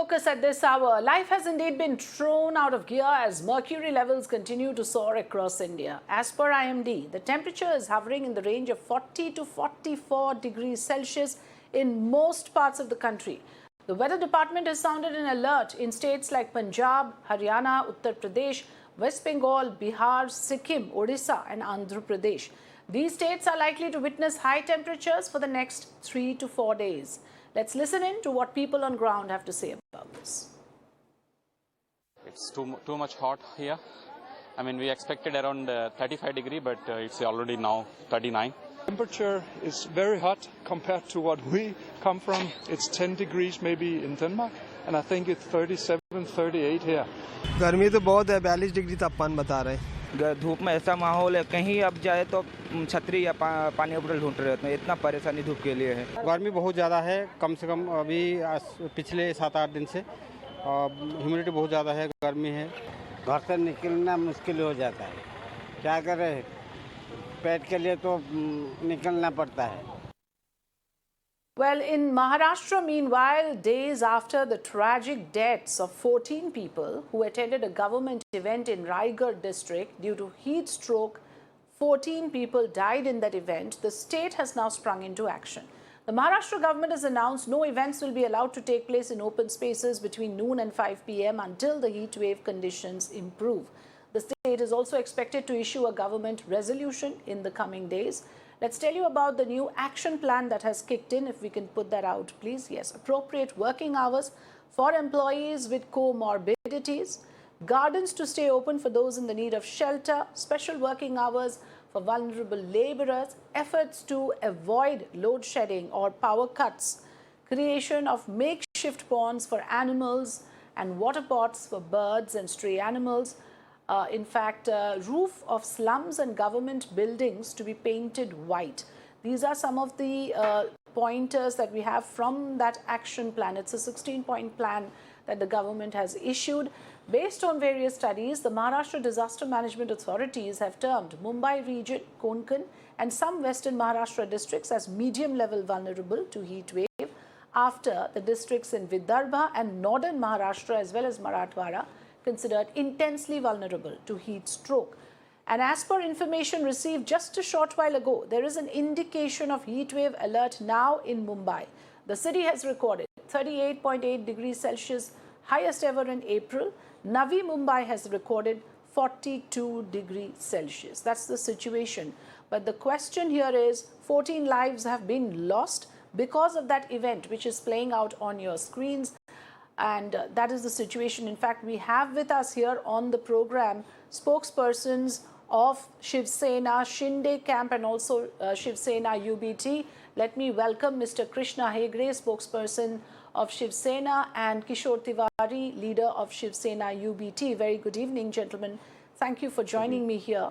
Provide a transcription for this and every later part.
focus at this hour. Life has indeed been thrown out of gear as mercury levels continue to soar across India. As per IMD, the temperature is hovering in the range of 40 to 44 degrees Celsius in most parts of the country. The weather department has sounded an alert in states like Punjab, Haryana, Uttar Pradesh, West Bengal, Bihar, Sikkim, Odisha and Andhra Pradesh. These states are likely to witness high temperatures for the next 3 to 4 days. Let's listen in to what people on ground have to say about this. It's too much hot here. I mean, we expected around 35 degrees, but it's already now 39. Temperature is very hot compared to what we come from. It's 10 degrees maybe in Denmark, and I think it's 37, 38 here. गर्मी तो बहुत है, 42 degree तापमान बता रहे हैं. धूप में ऐसा माहौल है, कहीं अब जाए तो छतरी या पानी बोतल ढूंढ रहे हैं. इतना परेशानी धूप के लिए है. गर्मी बहुत ज़्यादा है, कम से कम अभी पिछले 7-8 दिन से. ह्यूमिडिटी बहुत ज़्यादा है, गर्मी है. घर से निकलना मुश्किल हो जाता है. क्या करें, पेट के लिए तो निकलना पड़ता है. Well, in Maharashtra, meanwhile, days after the tragic deaths of 14 people who attended a government event in Raigad district due to heat stroke, 14 people died in that event, the state has now sprung into action. The Maharashtra government has announced no events will be allowed to take place in open spaces between noon and 5 p.m. until the heat wave conditions improve. The state is also expected to issue a government resolution in the coming days. Let's tell you about the new action plan that has kicked in, if we can put that out, please. Yes, appropriate working hours for employees with comorbidities, gardens to stay open for those in the need of shelter, special working hours for vulnerable laborers, efforts to avoid load shedding or power cuts, creation of makeshift ponds for animals and water pots for birds and stray animals. Roof of slums and government buildings to be painted white. These are some of the pointers that we have from that action plan. It's a 16-point plan that the government has issued. Based on various studies, the Maharashtra Disaster Management Authorities have termed Mumbai region, Konkan and some western Maharashtra districts as medium-level vulnerable to heat wave after the districts in Vidarbha and northern Maharashtra as well as Marathwada considered intensely vulnerable to heat stroke. And as per information received just a short while ago, there is an indication of heat wave alert now in Mumbai. The city has recorded 38.8 degrees Celsius, highest ever in April. Navi Mumbai has recorded 42 degrees Celsius. That's the situation. But the question here is 14 lives have been lost because of that event, which is playing out on your screens. And that is the situation. In fact, we have with us here on the program spokespersons of Shiv Sena, Shinde camp and also Shiv Sena UBT. Let me welcome Mr. Krishna Hegde, spokesperson of Shiv Sena, and Kishore Tiwari, leader of Shiv Sena UBT. Very good evening, gentlemen. Thank you for joining me here.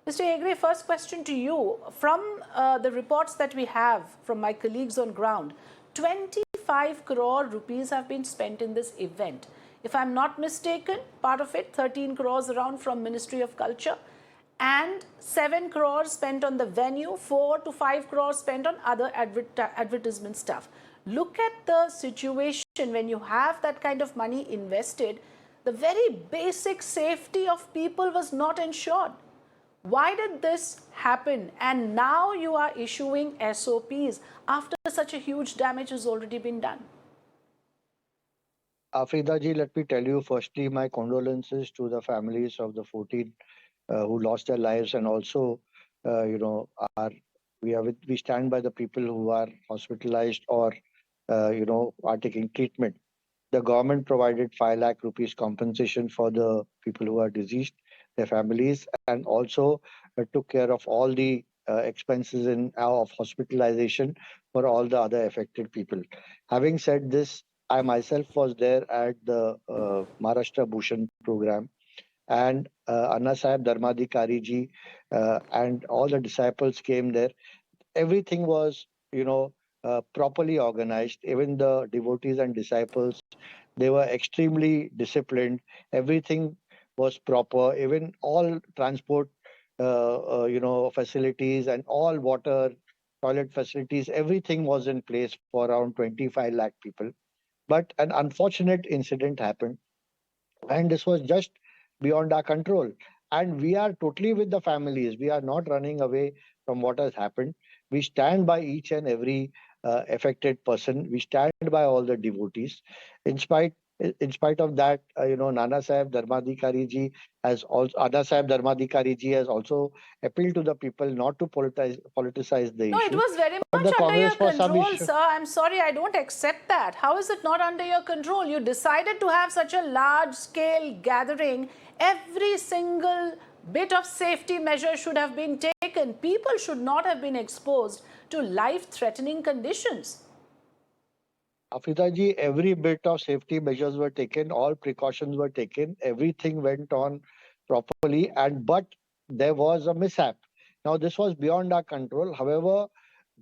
Mr. Hegde, first question to you. From the reports that we have from my colleagues on ground, 25 crore rupees have been spent in this event. If I'm not mistaken, part of it, 13 crores around from Ministry of Culture and 7 crores spent on the venue, 4 to 5 crores spent on other advertisement stuff. Look at the situation when you have that kind of money invested. The very basic safety of people was not ensured. Why did this happen? And now you are issuing SOPs after such a huge damage has already been done. Afrida ji, let me tell you firstly my condolences to the families of the 14 who lost their lives, and also, we stand by the people who are hospitalized or are taking treatment. The government provided 5 lakh rupees compensation for the people who are deceased, their families, and also took care of all the expenses of hospitalization for all the other affected people. Having said this, I myself was there at the Maharashtra Bhushan program, and Anna Sahib Dharmadhikari ji and all the disciples came there. Everything was, properly organized. Even the devotees and disciples, they were extremely disciplined. Everything was proper. Even all transport, facilities and all water, toilet facilities, everything was in place for around 25 lakh people. But an unfortunate incident happened, and this was just beyond our control. And we are totally with the families. We are not running away from what has happened. We stand by each and every affected person. We stand by all the devotees. In spite in spite of that, Nana Sahib Dharmadhikari ji Anna Sahib Dharmadhikari ji has also appealed to the people not to politicize the No, it issue. was very But much the under your Congress, for some control, issue, sir. I'm sorry, I don't accept that. How is it not under your control? You decided to have such a large-scale gathering. Every single bit of safety measure should have been taken. People should not have been exposed to life-threatening conditions. Afrida ji, every bit of safety measures were taken, all precautions were taken, everything went on properly, but there was a mishap. Now, this was beyond our control. However,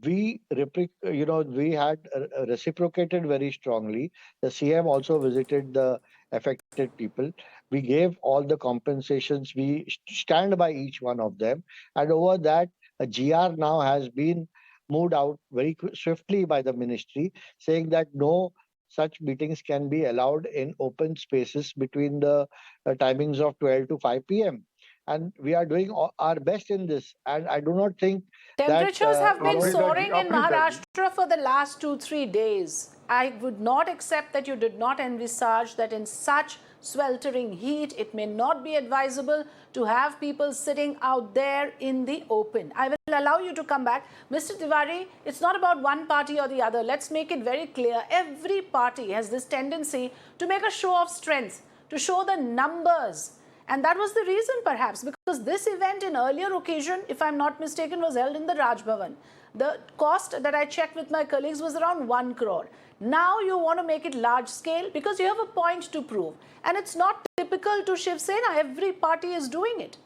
we had reciprocated very strongly. The CM also visited the affected people. We gave all the compensations. We stand by each one of them, and over that, a GR now has been moved out very swiftly by the ministry, saying that no such meetings can be allowed in open spaces between the timings of 12 to 5 p.m. And we are doing our best in this. And I do not think that Temperatures have been Afrida ji, soaring in Afrida ji. Maharashtra for the last 2-3 days. I would not accept that you did not envisage that in such sweltering heat, it may not be advisable to have people sitting out there in the open. I will allow you to come back. Mr. Tiwari, it's not about one party or the other. Let's make it very clear. Every party has this tendency to make a show of strength, to show the numbers. And that was the reason perhaps, because this event in earlier occasion, if I'm not mistaken, was held in the Raj Bhavan. The cost that I checked with my colleagues was around 1 crore. Now you want to make it large scale because you have a point to prove. And it's not typical to Shiv Sena. Every party is doing it.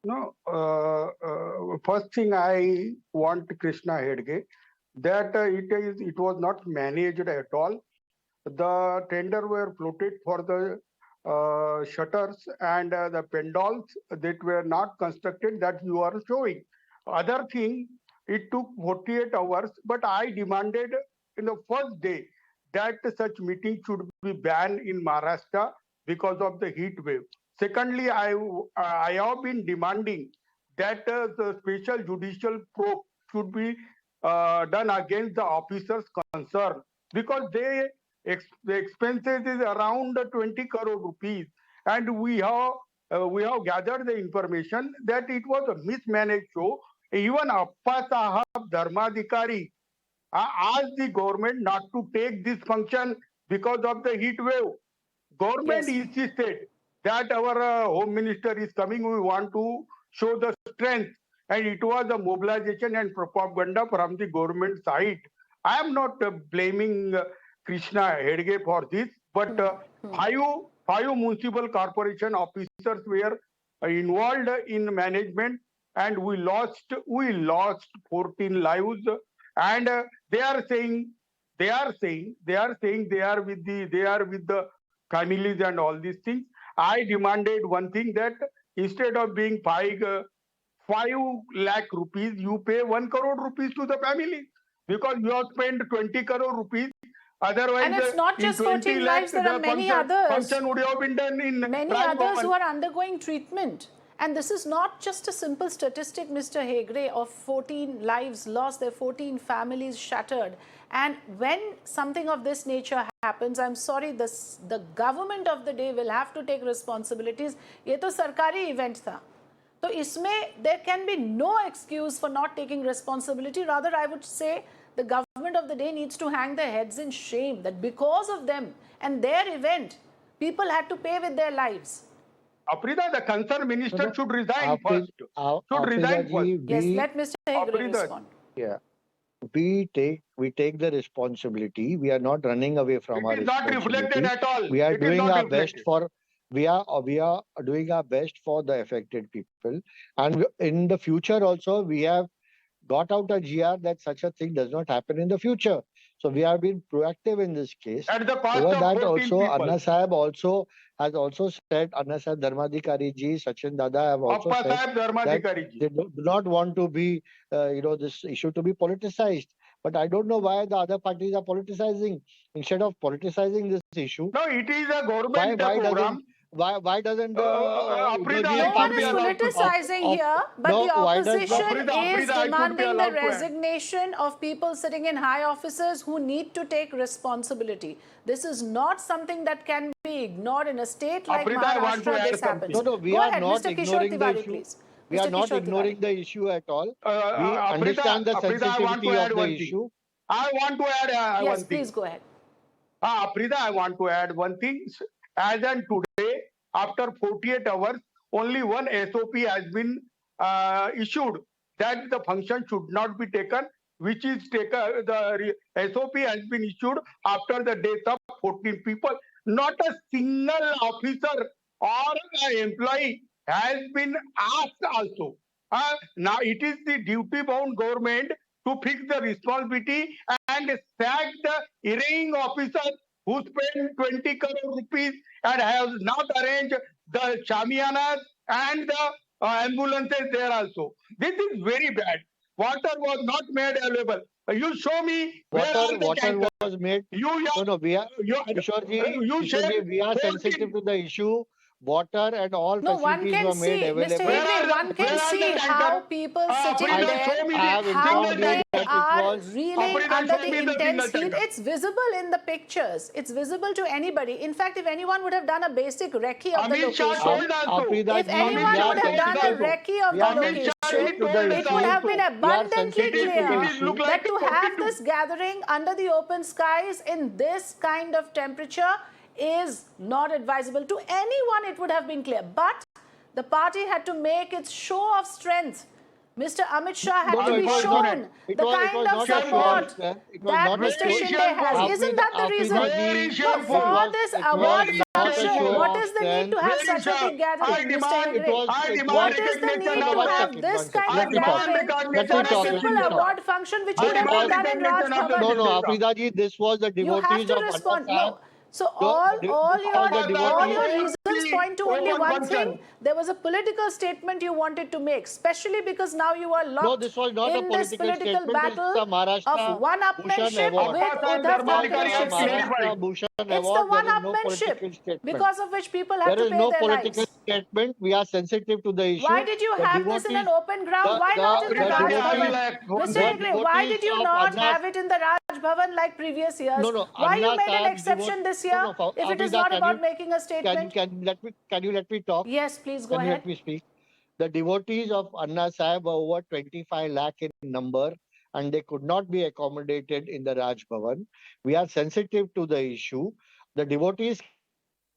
No, first thing I want Krishna Hegde that it was not managed at all. The tender were floated for the shutters and the pendants that were not constructed that you are showing. Other thing, it took 48 hours, but I demanded in the first day that such meeting should be banned in Maharashtra because of the heat wave. Secondly, I have been demanding that the special judicial probe should be done against the officers concerned because the expenses is around 20 crore rupees, and we have gathered the information that it was a mismanaged show. Even Appa Sahab Dharmadhikari asked the government not to take this function because of the heat wave. Government insisted that our home minister is coming, we want to show the strength, and it was a mobilization and propaganda from the government side. I am not blaming Krishna Hegde for this, but five municipal corporation officers were involved in management, and we lost 14 lives. And they are saying they are with the families and all these things. I demanded one thing, that instead of being 5 lakh rupees, you pay 1 crore rupees to the family because you have spent 20 crore rupees. Otherwise, and it's not just 14 lives, there are many function would have been done in many others who are undergoing treatment. And this is not just a simple statistic, Mr. Hegde, of 14 lives lost, there are 14 families shattered. And when something of this nature happens, I'm sorry, the government of the day will have to take responsibilities. ये तो सरकारी event था. So इसमें there can be no excuse for not taking responsibility. Rather, I would say the government of the day needs to hang their heads in shame that because of them and their event, people had to pay with their lives. Afrida, the concerned minister should resign first. Yes, let Mr. Hegde respond. Yeah. We take the responsibility. We are not running away from our responsibility. It is not reflected at all. We are doing our best for we are doing our best for the affected people, and in the future also we have got out a GR that such a thing does not happen in the future. So we have been proactive in this case. At the cost Over of that 14 also, people. Anna Sahib has also said, Anna Sahib Dharmadhikari ji, Sachin Dada have also Appa said Sahib that Dharmadhikari ji. they do not want to be, this issue to be politicized. But I don't know why the other parties are politicizing. Instead of politicizing this issue, No, it is a government why program. doesn't the Afrida, No I one should be is allowed to talk. politicizing here, but no, the why does the- opposition Afrida, is I should be demanding the allowed to add. resignation of people sitting in high offices who need to take responsibility. This is not something that can be ignored in a state like Afrida, I want to Maharashtra. add This happens. No, we Go are ahead, not Mr. Kishore ignoring the Tiwari, issue. please. We Mr. are not Kishore ignoring Tiwari. the issue at all. We Afrida, understand the Afrida, I want to sensitivity add of the one issue. thing. I want to add Yes, one thing. please go ahead. Afrida, I want to add one thing. As and today, after 48 hours, only one SOP has been issued that the function should not be taken, which is taken. The SOP has been issued after the death of 14 people. Not a single officer or employee has been asked also. Now it is the duty-bound government to fix the responsibility and sack the arraying officer who spent 20 crore rupees and has not arranged the shamiyanas and the ambulances there also. This is very bad. Water was not made available. You show me where are the Water tankers. was made. No, we are Kishorji, we are sensitive to the issue. Water and all No, one facilities can were see, made available. Mr. Hegde, one can see how people sitting Afrida, there, show me the how single they tanker. are was- reeling Afrida, under show the me the intense single heat. tanker. It's visible in the pictures. It's visible to anybody. In fact, if anyone would have done a basic recce of the Amit Shah location, told also. Afrida if ji, anyone we are would have done a sensitive to- recce of we the are Amit Shah location, he told us it would have been also. abundantly sensitive to the clear issue. Look that like to a have 42. this gathering under the open skies in this kind of temperature is not advisable. To anyone, it would have been clear. But the party had to make its show of strength. Mr. Amit Shah had to it be was shown not- it the was kind of not a show of support strength. It was that not a Mr. show- Shinde has. Isn't that the reason? Very No, shameful. for this It award was not a function, show what of is the need to strength. have Very such a sharp. big gathering, I Mr. demand- Hegde? I demand What is the recognition need of to the have second. this kind I of demand gathering recognition for of a the simple second. award function which I could have been demand done in Raj recognition of the No, Bhavan? no, Afrida ji, this was the You have devotees to of respond. Anna No. Sahib. So The- all the- your all the reasons point to only open one function. thing. There was a political statement you wanted to make, especially because now you are No, locked this was not a in this political political statement. It's battle the Maharashtra of one-upmanship Bhushan Award. with Appa Sahib Uddhav Dharmaldikari Thakere's has Shiv Sena. clarified. Maharashtra Bhushan It's the Award. There is no one-upmanship political statement. because of which people have There to is pay no their political lives. statement. We are sensitive to the issue. Why did you The have this in an devotees- open ground? Why not in the Afrida, Raj I Bhavan? will ask one Mr. thing. Hegde, why did you Devotees of not Anna- have it in the Raj Bhavan like previous years? No, no, Why you Anna made an Sahib exception this No, year no, if it is Afrida, not can about you- making a statement? Can you let me talk? Yes, please go Can you ahead. let me speak? The devotees of Anna Sahib were over 25 lakh in number, and they could not be accommodated in the Raj Bhavan. We are sensitive to the issue. The devotees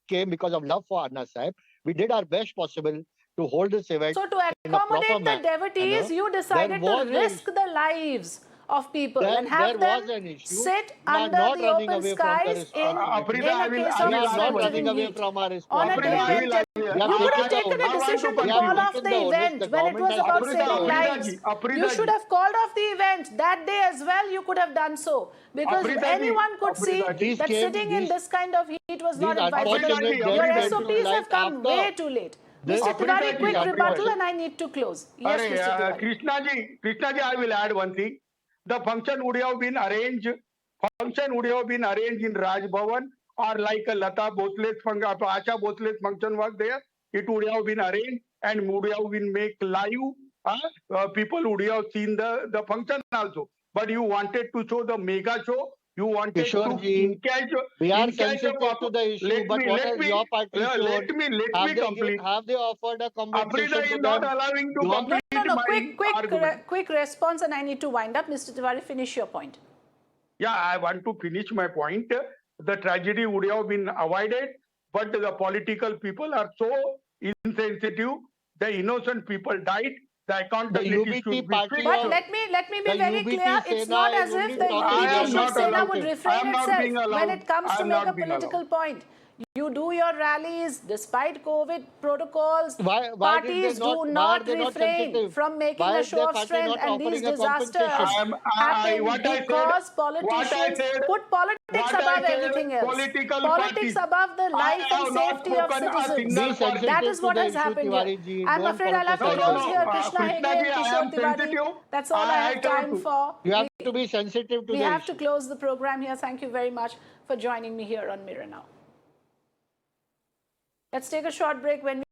came because of love for Anna Sahib. We did our best possible to hold this event. So to in a proper accommodate the devotees, manner. you decided to was a- risk the lives of people and There have them was an issue. sit We are under not the running open away from the skies in responsibility. Afrida, I a will- case I of We are not sweltering running away heat. from our On a responsibility. day Afrida, when I will- We you have could have taken the taken a onus. decision to to We call have off taken the the onus. event The when it was government has about taken the saving onus. lives. Afrida You ji. should have called off the event that day as well. You could have done so because Afrida ji. anyone could see Afrida ji. that These sitting in these- this kind of heat was not These advisable. unfortunate deaths Your came to SOPs light have come after way too late. this- Mr. Afrida Tiwari, ji, quick Afrida rebuttal ji. and I need to close. Yes, Arre, Mr. Tiwari. Krishna ji, I will add one thing. The function would have been arranged. Function would have been arranged in Raj Bhavan or like a Lata Bhosle's function, Asha Bhosle's function was there. It would have been arranged and would have been make live. People would have seen the function also. But you wanted to show the mega show. You wanted Kishore to ji, catch. we are sensitive to the issue, but what has your party let shown? me complete. Have they offered a compensation Afrida to is not them? allowing to You are- complete No, my argument. quick response and I need to wind up. Mr. Tiwari, finish your point. Yeah, I want to finish my point. The tragedy would have been avoided, but the political people are so insensitive. The innocent people died. The accountability UBT should be party fixed. But let me be The very UBT clear. It's Sena not is as if only the talking UBT I am Shiv not Sena allowed would to. I refrain am not itself being when allowed. it comes I to am make a not being political allowed. point. You do your rallies despite COVID protocols. Why Parties do not refrain from making a show of strength, and these disasters happen because politicians put politics above everything else. Politics above the life and safety of citizens. That is what has happened here. I'm afraid I'll have to close here. Krishna Hegde and Kishore Tiwari. That's all I have time for. You have to be sensitive to We the have issue. to close the program here. Thank you very much for joining me here on Mirror Now. Let's take a short break. When we